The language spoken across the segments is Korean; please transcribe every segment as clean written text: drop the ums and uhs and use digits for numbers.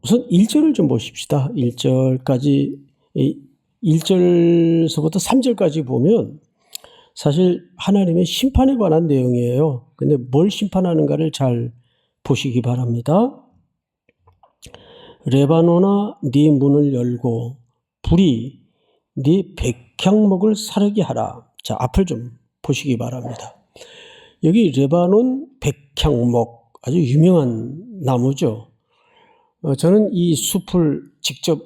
우선 1절을 좀 보십시다. 1절까지, 1절서부터 3절까지 보면 사실 하나님의 심판에 관한 내용이에요. 근데 뭘 심판하는가를 잘 보시기 바랍니다. 레바논아 네 문을 열고 불이 네 백향목을 사르게 하라. 자, 앞을 좀 보시기 바랍니다. 여기 레바논 백향목 아주 유명한 나무죠. 저는 이 숲을 직접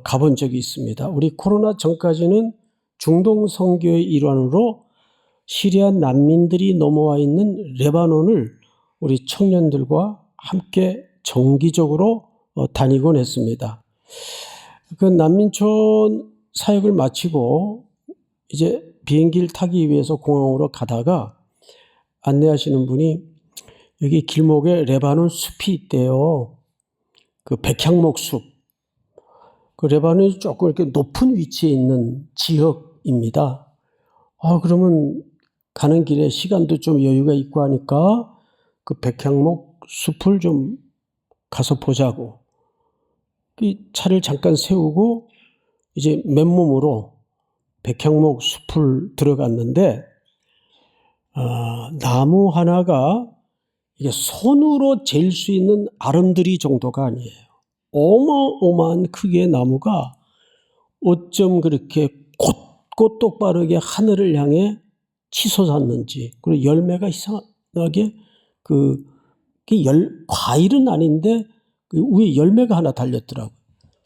가본 적이 있습니다. 우리 코로나 전까지는 중동 선교의 일환으로 시리아 난민들이 넘어와 있는 레바논을 우리 청년들과 함께 정기적으로 다니곤 했습니다. 그 난민촌 사역을 마치고 이제 비행기를 타기 위해서 공항으로 가다가 안내하시는 분이 여기 길목에 레바논 숲이 있대요. 그 백향목 숲. 그 레바논이 조금 이렇게 높은 위치에 있는 지역입니다. 그러면 가는 길에 시간도 좀 여유가 있고 하니까 그 백향목 숲을 좀 가서 보자고. 이 차를 잠깐 세우고 이제 맨몸으로 백향목 숲을 들어갔는데 나무 하나가 이게 손으로 잴 수 있는 아름드리 정도가 아니에요. 어마어마한 크기의 나무가 어쩜 그렇게 곧곧 똑바르게 하늘을 향해 치솟았는지, 그리고 열매가 이상하게 과일은 아닌데 그 위에 열매가 하나 달렸더라고요.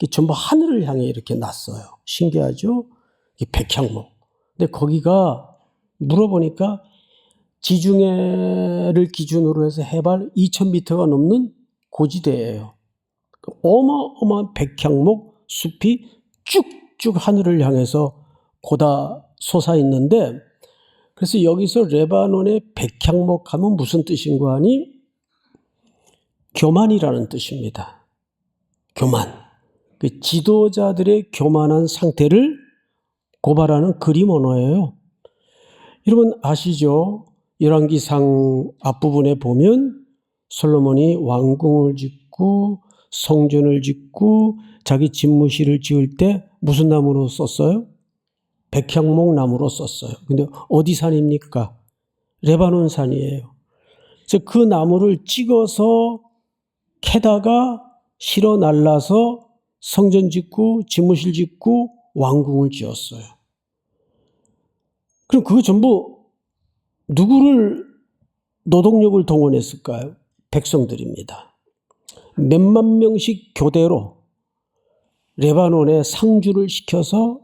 전부 하늘을 향해 이렇게 났어요. 신기하죠? 백향목. 근데 거기가 물어보니까 지중해를 기준으로 해서 해발 2,000m가 넘는 고지대예요. 어마어마한 백향목 숲이 쭉쭉 하늘을 향해서 고다 솟아 있는데, 그래서 여기서 레바논의 백향목 하면 무슨 뜻인가 하니 교만이라는 뜻입니다. 교만. 그 지도자들의 교만한 상태를 고발하는 그림 언어예요. 여러분 아시죠? 열왕기상 앞부분에 보면 솔로몬이 왕궁을 짓고 성전을 짓고 자기 집무실을 지을 때 무슨 나무로 썼어요? 백향목 나무로 썼어요. 근데 어디 산입니까? 레바논 산이에요. 그래서 그 나무를 찍어서 캐다가 실어 날라서 성전 짓고 집무실 짓고 왕궁을 지었어요. 그럼 그거 전부 누구를 노동력을 동원했을까요? 백성들입니다. 몇만 명씩 교대로 레바논에 상주를 시켜서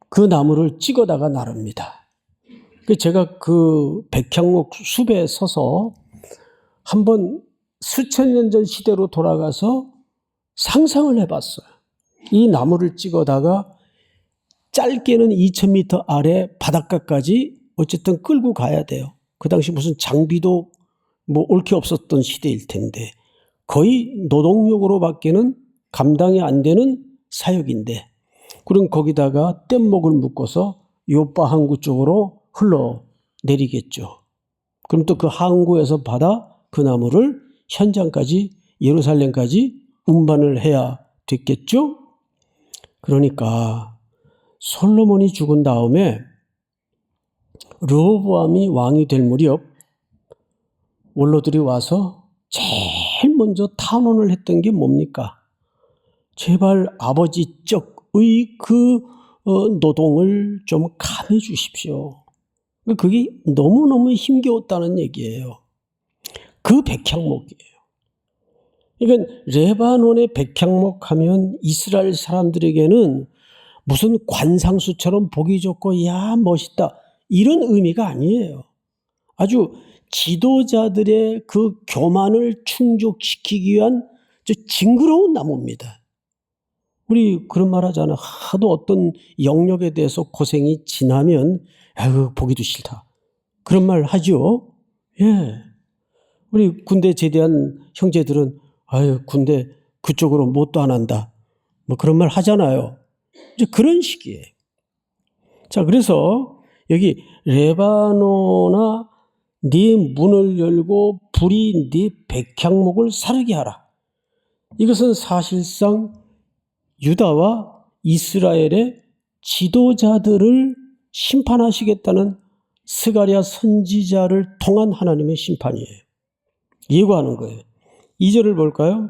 그 나무를 찍어다가 나릅니다. 제가 그 백향목 숲에 서서 한번 수천 년 전 시대로 돌아가서 상상을 해봤어요. 이 나무를 찍어다가 짧게는 2,000m 아래 바닷가까지 어쨌든 끌고 가야 돼요. 그 당시 무슨 장비도 옳게 없었던 시대일 텐데 거의 노동력으로밖에는 감당이 안 되는 사역인데, 그럼 거기다가 뗏목을 묶어서 요파 항구 쪽으로 흘러내리겠죠. 그럼 또 그 항구에서 받아 그 나무를 현장까지 예루살렘까지 운반을 해야 됐겠죠. 그러니까 솔로몬이 죽은 다음에 르호보암이 왕이 될 무렵 원로들이 와서 제일 먼저 탄원을 했던 게 뭡니까? 제발 아버지 쪽의 그 노동을 좀 감해 주십시오. 그게 너무너무 힘겨웠다는 얘기예요. 그 백향목이에요. 그러니까 레바논의 백향목 하면 이스라엘 사람들에게는 무슨 관상수처럼 보기 좋고 야 멋있다 이런 의미가 아니에요. 아주 지도자들의 그 교만을 충족시키기 위한 징그러운 나무입니다. 우리 그런 말 하잖아. 하도 어떤 영역에 대해서 고생이 지나면 아유 보기도 싫다. 그런 말 하죠. 예. 우리 군대 제대한 형제들은 아유 군대 그쪽으로 못도 안 한다. 그런 말 하잖아요. 이제 그런 식이에요. 자, 그래서 여기 레바논아 네 문을 열고 불이 네 백향목을 사르게 하라. 이것은 사실상 유다와 이스라엘의 지도자들을 심판하시겠다는 스가랴 선지자를 통한 하나님의 심판이에요. 예고하는 거예요. 2절을 볼까요?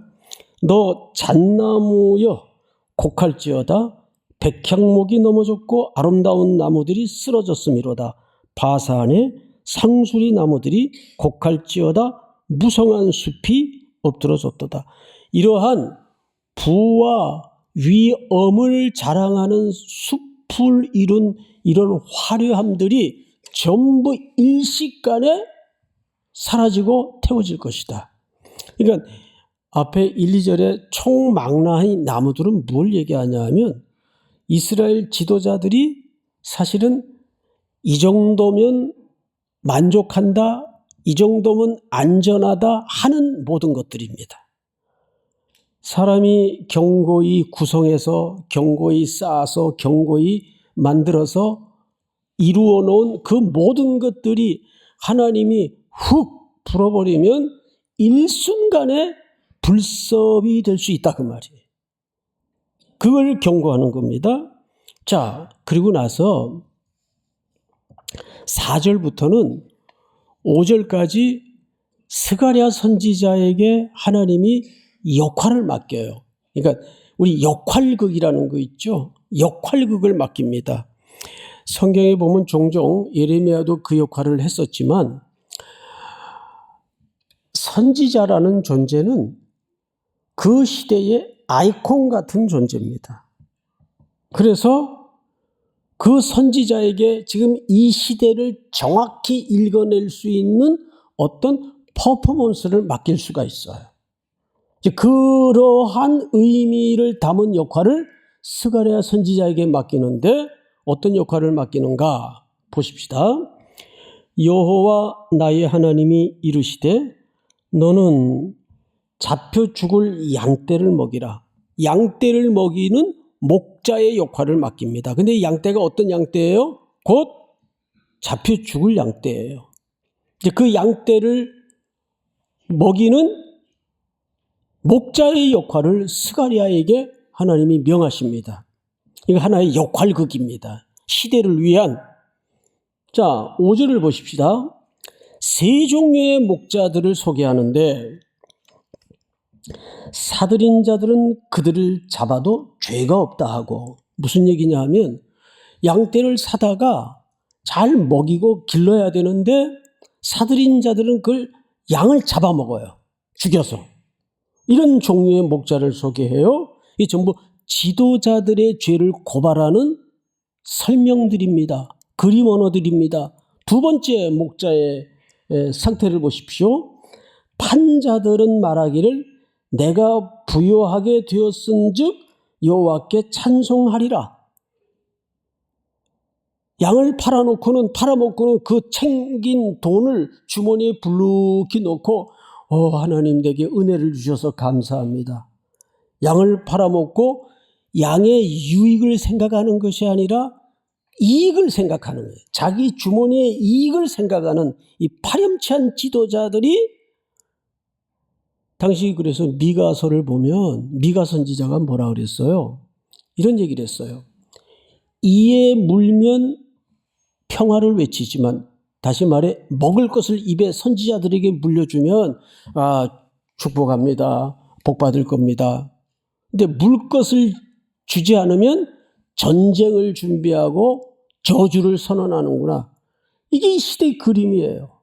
너 잣나무여 곡할지어다. 백향목이 넘어졌고 아름다운 나무들이 쓰러졌음이로다. 바산의 상수리 나무들이 곡할지어다. 무성한 숲이 엎드러졌도다. 이러한 부와 위엄을 자랑하는 숲을 이룬 이런 화려함들이 전부 일시간에 사라지고 태워질 것이다. 그러니까 앞에 1, 2절에 총망라한 나무들은 뭘 얘기하냐 하면 이스라엘 지도자들이 사실은 이 정도면 만족한다, 이 정도면 안전하다 하는 모든 것들입니다. 사람이 견고히 구성해서 견고히 쌓아서 견고히 만들어서 이루어 놓은 그 모든 것들이 하나님이 훅 불어버리면 일순간에 불섭이 될 수 있다 그 말이에요. 그걸 경고하는 겁니다. 자, 그리고 나서 4절부터는 5절까지 스가랴 선지자에게 하나님이 역할을 맡겨요. 그러니까 우리 역할극이라는 거 있죠. 역할극을 맡깁니다. 성경에 보면 종종 예레미야도 그 역할을 했었지만 선지자라는 존재는 그 시대의 아이콘 같은 존재입니다. 그래서 그 선지자에게 지금 이 시대를 정확히 읽어낼 수 있는 어떤 퍼포먼스를 맡길 수가 있어요. 그러한 의미를 담은 역할을 스가랴 선지자에게 맡기는데 어떤 역할을 맡기는가 보십시다. 여호와 나의 하나님이 이르시되 너는 잡혀 죽을 양떼를 먹이라. 양떼를 먹이는 목자의 역할을 맡깁니다. 근데 양떼가 어떤 양떼예요? 곧 잡혀 죽을 양떼예요. 그 양떼를 먹이는 목자의 역할을 스가랴에게 하나님이 명하십니다. 이거 하나의 역할극입니다. 시대를 위한. 자, 5절을 보십시다. 세 종류의 목자들을 소개하는데 사들인 자들은 그들을 잡아도 죄가 없다 하고 무슨 얘기냐 하면 양떼를 사다가 잘 먹이고 길러야 되는데 사들인 자들은 그걸 양을 잡아먹어요. 죽여서. 이런 종류의 목자를 소개해요. 이 전부 지도자들의 죄를 고발하는 설명들입니다. 그림 언어들입니다. 두 번째 목자의 상태를 보십시오. 판자들은 말하기를 내가 부요하게 되었은즉 여호와께 찬송하리라. 양을 팔아먹고는 그 챙긴 돈을 주머니에 불룩히 넣고 하나님 내게 은혜를 주셔서 감사합니다. 양을 팔아먹고 양의 유익을 생각하는 것이 아니라 이익을 생각하는 거예요. 자기 주머니의 이익을 생각하는 이 파렴치한 지도자들이 당시 그래서 미가서를 보면 미가 선지자가 뭐라 그랬어요? 이런 얘기를 했어요. 이에 물면 평화를 외치지만 다시 말해 먹을 것을 입에 선지자들에게 물려주면 축복합니다. 복 받을 겁니다. 근데 물 것을 주지 않으면 전쟁을 준비하고 저주를 선언하는구나. 이게 이 시대의 그림이에요.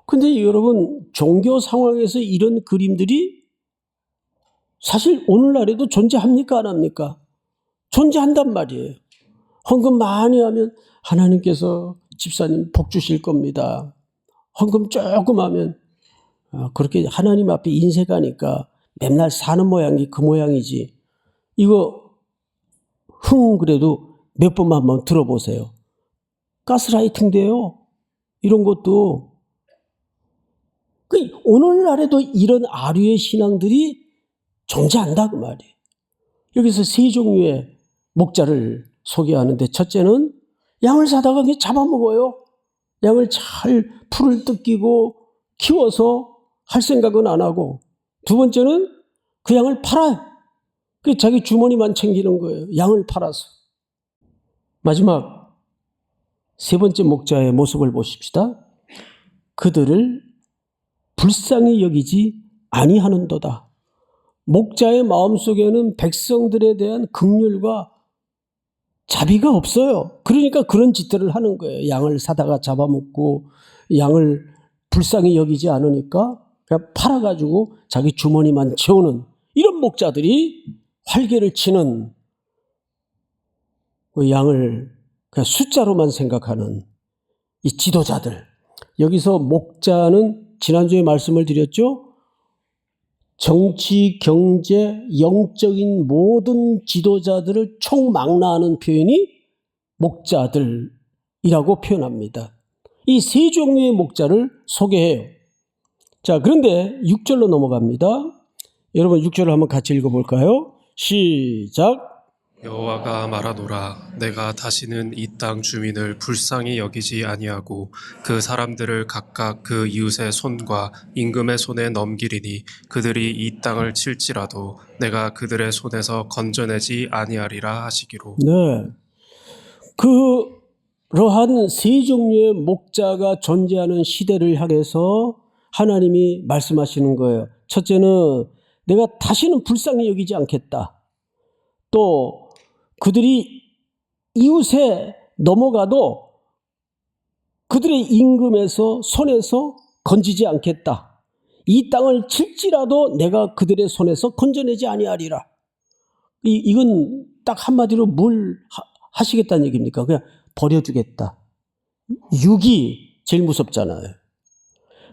근데 여러분 종교 상황에서 이런 그림들이 사실 오늘날에도 존재합니까 안 합니까? 존재한단 말이에요. 헌금 많이 하면 하나님께서 집사님 복 주실 겁니다. 헌금 조금 하면 그렇게 하나님 앞에 인색하니까 맨날 사는 모양이 그 모양이지. 이거 그래도 몇 번만 한번 들어보세요. 가스라이팅돼요. 이런 것도. 오늘날에도 이런 아류의 신앙들이 존재한다 그 말이에요. 여기서 세 종류의 목자를 소개하는데 첫째는 양을 사다가 그냥 잡아먹어요. 양을 잘 풀을 뜯기고 키워서 할 생각은 안 하고. 두 번째는 그 양을 팔아요. 그 자기 주머니만 챙기는 거예요. 양을 팔아서. 마지막 세 번째 목자의 모습을 보십시다. 그들을 불쌍히 여기지 아니하는도다. 목자의 마음속에는 백성들에 대한 긍휼과 자비가 없어요. 그러니까 그런 짓들을 하는 거예요. 양을 사다가 잡아먹고 양을 불쌍히 여기지 않으니까 그냥 팔아가지고 자기 주머니만 채우는 이런 목자들이 활개를 치는 그 양을 그냥 숫자로만 생각하는 이 지도자들. 여기서 목자는 지난주에 말씀을 드렸죠. 정치, 경제, 영적인 모든 지도자들을 총망라하는 표현이 목자들이라고 표현합니다. 이 세 종류의 목자를 소개해요. 자, 그런데 6절로 넘어갑니다. 여러분 6절을 한번 같이 읽어볼까요? 시작. 여호와가 말하노라 내가 다시는 이 땅 주민을 불쌍히 여기지 아니하고 그 사람들을 각각 그 이웃의 손과 임금의 손에 넘기리니 그들이 이 땅을 칠지라도 내가 그들의 손에서 건져내지 아니하리라 하시기로. 네. 그러한 세 종류의 목자가 존재하는 시대를 향해서 하나님이 말씀하시는 거예요. 첫째는 내가 다시는 불쌍히 여기지 않겠다. 또 그들이 이웃에 넘어가도 그들의 임금에서 손에서 건지지 않겠다. 이 땅을 칠지라도 내가 그들의 손에서 건져내지 아니하리라. 이건 딱 한마디로 뭘 하시겠다는 얘기입니까? 그냥 버려두겠다. 육이 제일 무섭잖아요.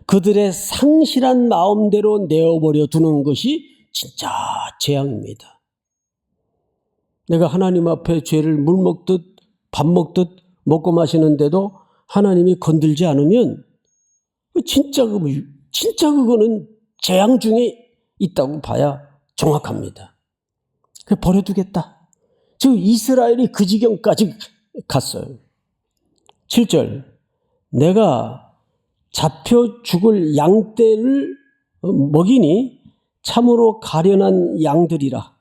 그들의 상실한 마음대로 내어버려 두는 것이 진짜 재앙입니다. 내가 하나님 앞에 죄를 물 먹듯 밥 먹듯 먹고 마시는데도 하나님이 건들지 않으면 진짜 그거는 재앙 중에 있다고 봐야 정확합니다. 그래서 버려두겠다. 지금 이스라엘이 그 지경까지 갔어요. 7절 내가 잡혀 죽을 양떼를 먹이니 참으로 가련한 양들이라.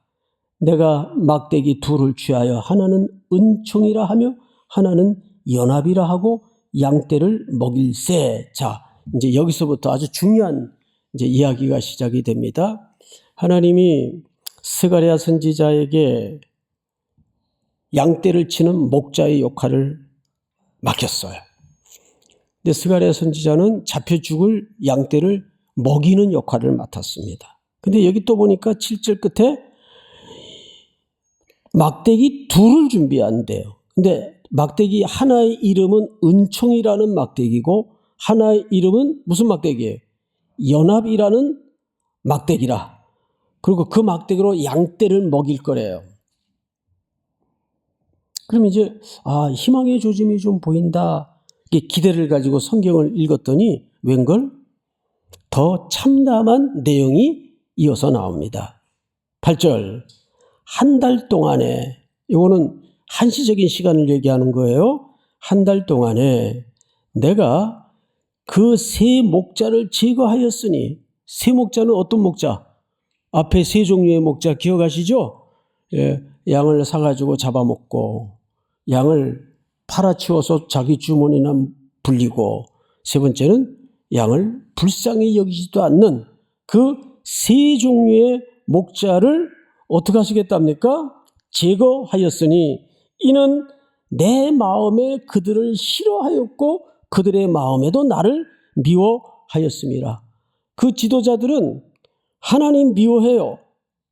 내가 막대기 둘을 취하여 하나는 은총이라 하며 하나는 연합이라 하고 양떼를 먹일세. 자, 이제 여기서부터 아주 중요한 이제 이야기가 시작이 됩니다. 하나님이 스가랴 선지자에게 양떼를 치는 목자의 역할을 맡겼어요. 근데 스가랴 선지자는 잡혀 죽을 양떼를 먹이는 역할을 맡았습니다. 근데 여기 또 보니까 7절 끝에 막대기 둘을 준비한대요. 근데 막대기 하나의 이름은 은총이라는 막대기고 하나의 이름은 무슨 막대기예요? 연합이라는 막대기라. 그리고 그 막대기로 양떼를 먹일 거래요. 그럼 이제 희망의 조짐이 좀 보인다. 기대를 가지고 성경을 읽었더니 웬걸? 더 참담한 내용이 이어서 나옵니다. 8절 한 달 동안에 이거는 한시적인 시간을 얘기하는 거예요. 한 달 동안에 내가 그 세 목자를 제거하였으니 세 목자는 어떤 목자? 앞에 세 종류의 목자 기억하시죠? 예, 양을 사가지고 잡아먹고 양을 팔아치워서 자기 주머니나 불리고 세 번째는 양을 불쌍히 여기지도 않는 그 세 종류의 목자를 어떻게 하시겠답니까? 제거하였으니 이는 내 마음에 그들을 싫어하였고 그들의 마음에도 나를 미워하였습니다. 그 지도자들은 하나님 미워해요.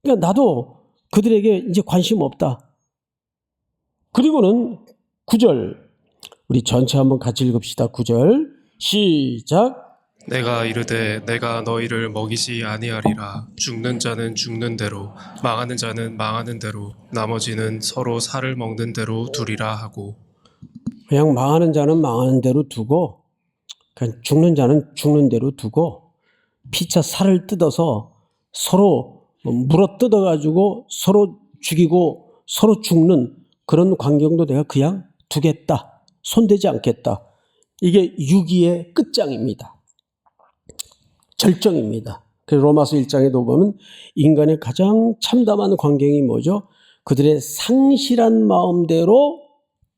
그러니까 나도 그들에게 이제 관심 없다. 그리고는 9절 우리 전체 한번 같이 읽읍시다. 9절 시작. 내가 이르되 내가 너희를 먹이지 아니하리라. 죽는 자는 죽는 대로 망하는 자는 망하는 대로 나머지는 서로 살을 먹는 대로 두리라 하고. 그냥 망하는 자는 망하는 대로 두고 그냥 죽는 자는 죽는 대로 두고 피차 살을 뜯어서 서로 물어 뜯어가지고 서로 죽이고 서로 죽는 그런 광경도 내가 그냥 두겠다. 손대지 않겠다. 이게 유기의 끝장입니다. 절정입니다. 그래서 로마서 1장에도 보면 인간의 가장 참담한 광경이 뭐죠? 그들의 상실한 마음대로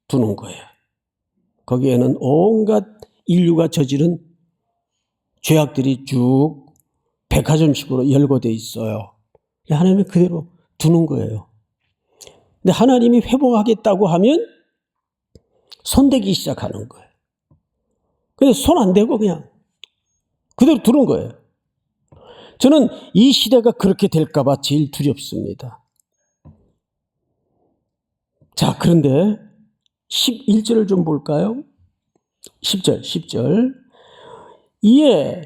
두는 거예요. 거기에는 온갖 인류가 저지른 죄악들이 쭉 백화점식으로 열거되어 있어요. 하나님이 그대로 두는 거예요. 근데 하나님이 회복하겠다고 하면 손대기 시작하는 거예요. 근데 손 안 대고 그냥 그대로 두는 거예요. 저는 이 시대가 그렇게 될까 봐 제일 두렵습니다. 자, 그런데 11절을 좀 볼까요? 10절. 이에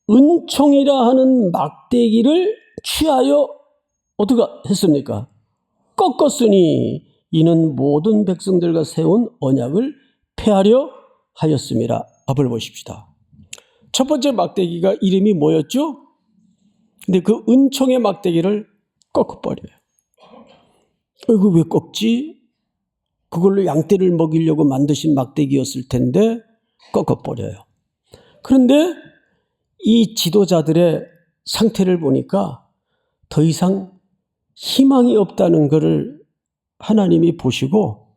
은총이라 하는 막대기를 취하여 어떻게 했습니까? 꺾었으니 이는 모든 백성들과 세운 언약을 폐하려 하였음이라. 앞을 보십시다. 첫 번째 막대기가 이름이 뭐였죠? 근데 그 은총의 막대기를 꺾어버려요. 이거 왜 꺾지? 그걸로 양떼를 먹이려고 만드신 막대기였을 텐데 꺾어버려요. 그런데 이 지도자들의 상태를 보니까 더 이상 희망이 없다는 것을 하나님이 보시고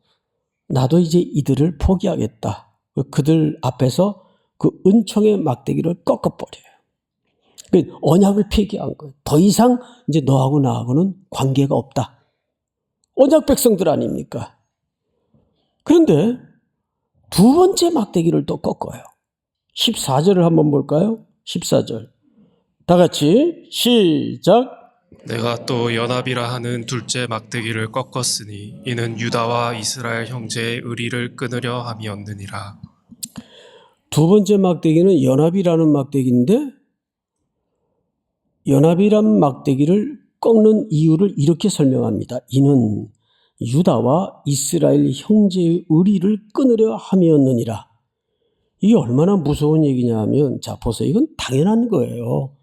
나도 이제 이들을 포기하겠다. 그들 앞에서 그 은총의 막대기를 꺾어버려요. 언약을 폐기한 거예요. 더 이상 이제 너하고 나하고는 관계가 없다. 언약 백성들 아닙니까? 그런데 두 번째 막대기를 또 꺾어요. 14절을 한번 볼까요? 14절. 다 같이 시작. 내가 또 연합이라 하는 둘째 막대기를 꺾었으니 이는 유다와 이스라엘 형제의 의리를 끊으려 함이었느니라. 두 번째 막대기는 연합이라는 막대기인데 연합이란 막대기를 꺾는 이유를 이렇게 설명합니다. 이는 유다와 이스라엘 형제의 의리를 끊으려 함이었느니라. 이게 얼마나 무서운 얘기냐 하면 자 보세요. 이건 당연한 거예요.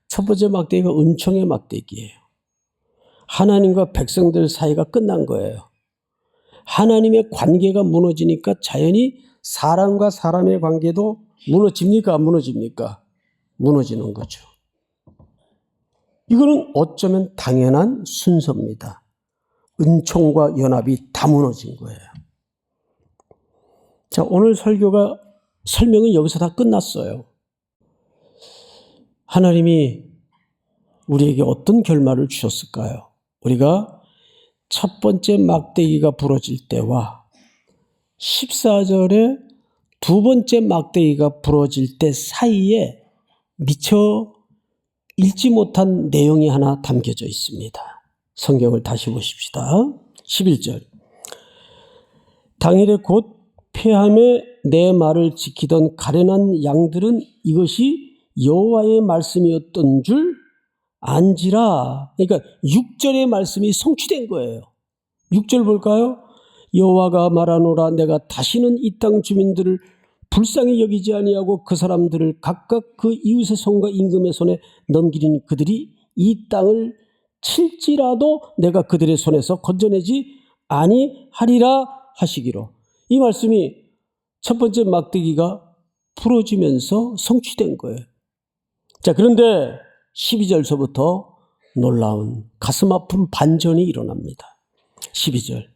첫 번째 막대기가 은총의 막대기예요. 하나님과 백성들 사이가 끝난 거예요. 하나님의 관계가 무너지니까 자연히 사람과 사람의 관계도 무너집니까? 안 무너집니까? 무너지는 거죠. 이거는 어쩌면 당연한 순서입니다. 은총과 연합이 다 무너진 거예요. 자, 오늘 설명은 여기서 다 끝났어요. 하나님이 우리에게 어떤 결말을 주셨을까요? 우리가 첫 번째 막대기가 부러질 때와 14절에 두 번째 막대기가 부러질 때 사이에 미처 읽지 못한 내용이 하나 담겨져 있습니다. 성경을 다시 보십시다. 11절. 당일에 곧 폐함에 내 말을 지키던 가련한 양들은 이것이 여호와의 말씀이었던 줄 안지라. 그러니까 6절의 말씀이 성취된 거예요. 6절 볼까요? 여호와가 말하노라 내가 다시는 이 땅 주민들을 불쌍히 여기지 아니하고 그 사람들을 각각 그 이웃의 손과 임금의 손에 넘기리니 그들이 이 땅을 칠지라도 내가 그들의 손에서 건져내지 아니하리라 하시기로. 이 말씀이 첫 번째 막대기가 부러지면서 성취된 거예요. 자, 그런데 12절서부터 놀라운 가슴 아픈 반전이 일어납니다. 12절.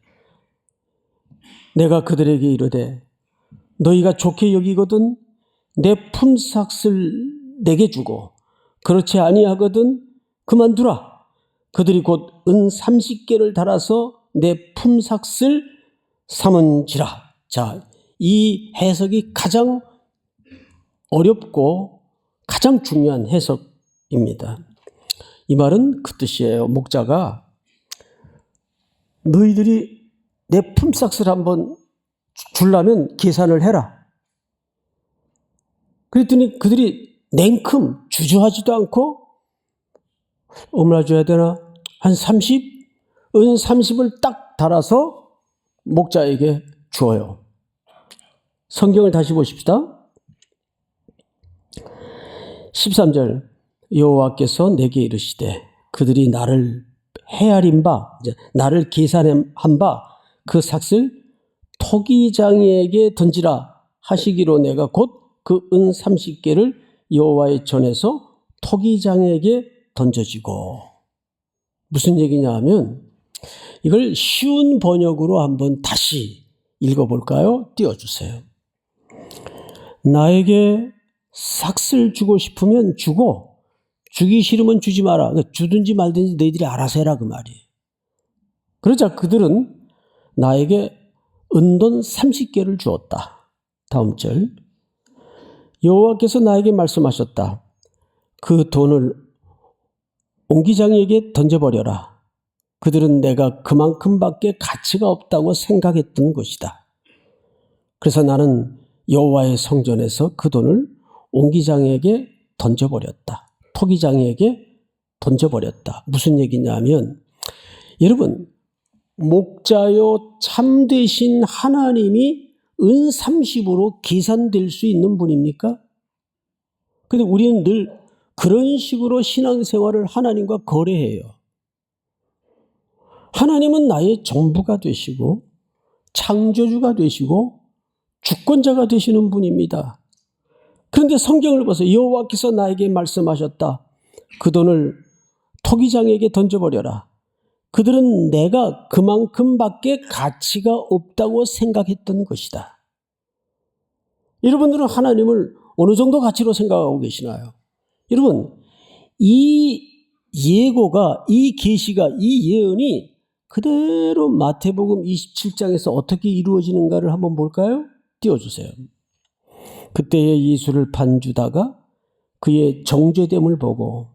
내가 그들에게 이르되 너희가 좋게 여기거든 내 품삯을 내게 주고 그렇지 아니하거든 그만두라. 그들이 곧 은 30개를 달아서 내 품삯을 삼은지라. 자, 이 해석이 가장 어렵고 가장 중요한 해석입니다. 이 말은 그 뜻이에요. 목자가 너희들이 내 품삯을 한번 주려면 계산을 해라. 그랬더니 그들이 냉큼 주저하지도 않고 얼마나 줘야 되나? 한 30? 은 30을 딱 달아서 목자에게 주어요. 성경을 다시 보십시다. 13절. 여호와께서 내게 이르시되 그들이 나를 헤아린 바, 나를 계산한 바 그 삭을 토기장이에게 던지라 하시기로 내가 곧 그 은 30개를 여호와의 전에서 토기장에게 던져지고, 무슨 얘기냐 하면 이걸 쉬운 번역으로 한번 다시 읽어볼까요? 띄워주세요. 나에게 삭슬 주고 싶으면 주고 주기 싫으면 주지 마라. 주든지 말든지 너희들이 알아서 해라 그 말이에요. 그러자 그들은 나에게 은돈 30개를 주었다. 다음 절. 여호와께서 나에게 말씀하셨다. 그 돈을 옹기장이에게 던져버려라. 그들은 내가 그만큼밖에 가치가 없다고 생각했던 것이다. 그래서 나는 여호와의 성전에서 그 돈을 옹기장이에게 던져버렸다. 토기장이에게 던져버렸다. 무슨 얘기냐면, 여러분, 목자요 참되신 하나님이 은 30으로 계산될 수 있는 분입니까? 근데 우리는 늘 그런 식으로 신앙생활을 하나님과 거래해요. 하나님은 나의 전부가 되시고 창조주가 되시고 주권자가 되시는 분입니다. 그런데 성경을 보세요. 여호와께서 나에게 말씀하셨다. 그 돈을 토기장에게 던져버려라. 그들은 내가 그만큼밖에 가치가 없다고 생각했던 것이다. 여러분들은 하나님을 어느 정도 가치로 생각하고 계시나요? 여러분, 이 예고가, 이 계시가, 이 예언이 그대로 마태복음 27장에서 어떻게 이루어지는가를 한번 볼까요? 띄워주세요. 그때에 예수를 판 유다가 그의 정죄됨을 보고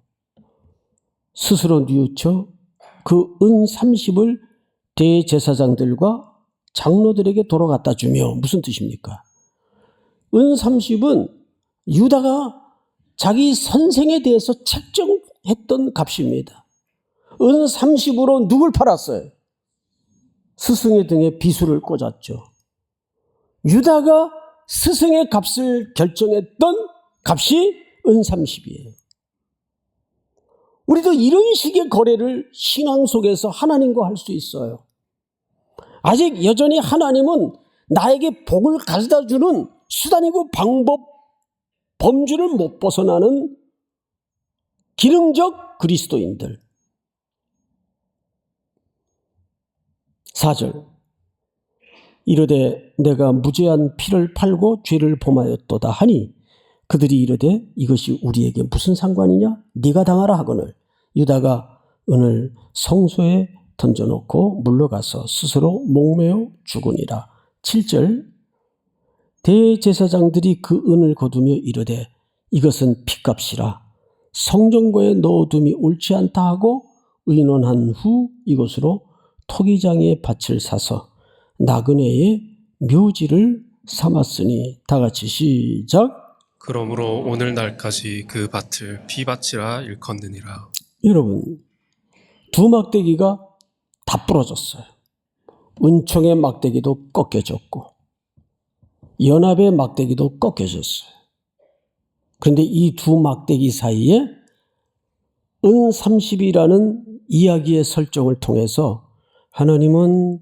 스스로 뉘우쳐 그 은 30을 대제사장들과 장로들에게 돌아갔다 주며, 무슨 뜻입니까? 은 30은 유다가 자기 선생에 대해서 책정했던 값입니다. 은 30으로 누굴 팔았어요? 스승의 등에 비수를 꽂았죠. 유다가 스승의 값을 결정했던 값이 은 30이에요. 우리도 이런 식의 거래를 신앙 속에서 하나님과 할 수 있어요. 아직 여전히 하나님은 나에게 복을 가져다 주는 수단이고 방법, 범주를 못 벗어나는 기능적 그리스도인들. 4절. 이르되 내가 무죄한 피를 팔고 죄를 범하였도다 하니 그들이 이르되 이것이 우리에게 무슨 상관이냐? 네가 당하라 하거늘 유다가 은을 성소에 던져놓고 물러가서 스스로 목매어 죽으니라. 7절. 대제사장들이 그 은을 거두며 이르되 이것은 핏값이라 성전고에 넣어둠이 옳지 않다 하고 의논한 후 이곳으로 토기장의 밭을 사서 나그네의 묘지를 삼았으니. 다 같이 시작. 그러므로 오늘날까지 그 밭을 피밭이라 일컫느니라. 여러분, 두 막대기가 다 부러졌어요. 은총의 막대기도 꺾여졌고 연합의 막대기도 꺾여졌어요. 그런데 이 두 막대기 사이에 은 30이라는 이야기의 설정을 통해서 하나님은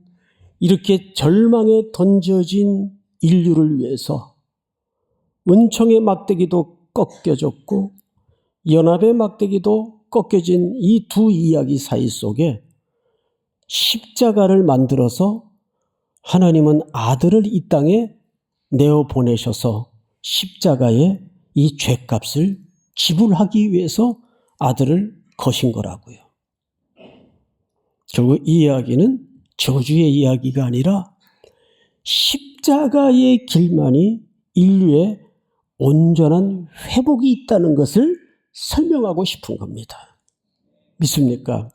이렇게 절망에 던져진 인류를 위해서 은총의 막대기도 꺾여졌고 연합의 막대기도 꺾여진 이 두 이야기 사이 속에 십자가를 만들어서 하나님은 아들을 이 땅에 내어 보내셔서 십자가에 이 죄값을 지불하기 위해서 아들을 거신 거라고요. 결국 이 이야기는 저주의 이야기가 아니라 십자가의 길만이 인류의 온전한 회복이 있다는 것을 설명하고 싶은 겁니다. 믿습니까?